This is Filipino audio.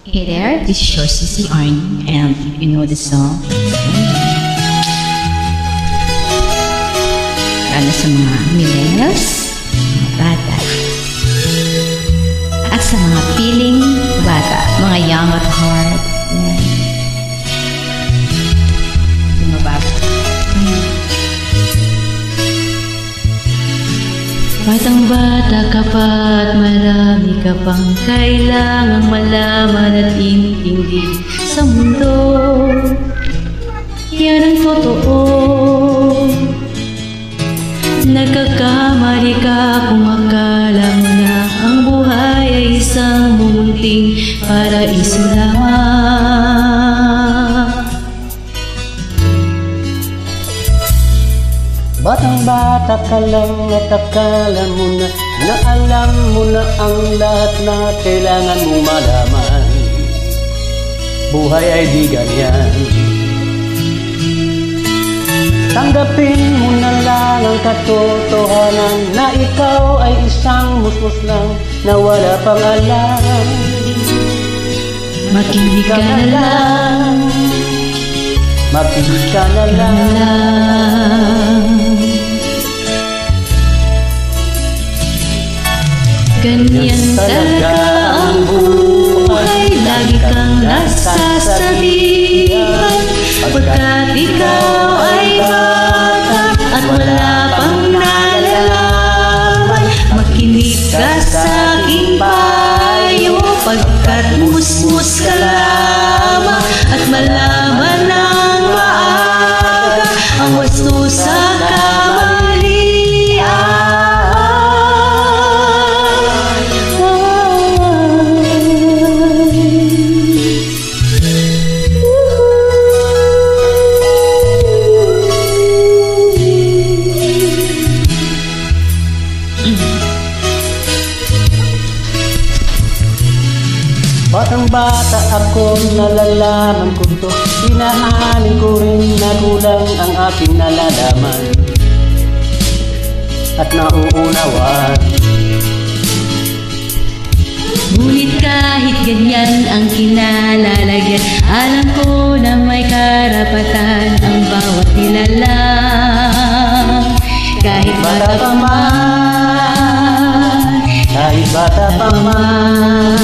Hey there, this is your CC Arnie, and you know the song. Para sa mga millennials, mga bata, at sa mga feeling bata, mga young at heart. Mga bata. Batang bata ka pa at marami ka pang kailangang malaman at intindihin sa mundo. Yan ang totoo. Nagkakamali ka kung akala mo na ang buhay ay isang mumunting paraiso lamang. Batang-bata ka lang at akala mo na alam mo na ang lahat na kailangan mong malaman. Buhay ay di ganyan. Tanggapin mo na lang ang katotohanan na ikaw ay isang musmus lang na wala pang alam. Makinig ka na lang, makinig ka na lang. Ganyan talaga ang buhay, lagi kang nasasabihan, pagkat ikaw ay bata at wala pang nalalaman. Makinig ka sa aking payo, pagkat musmus ka lamang, at malaman ng maaga ang wasto sa kamalian. Batang-bata ako, nalalaman ko to. Inaamin ko rin na kulang ang aking nalalaman at nauunawan. Ngunit kahit ganyan ang kinalalagyan, alam ko na may karapatan ang bawat nilalang. Kahit bata pa man, kahit bata pa man,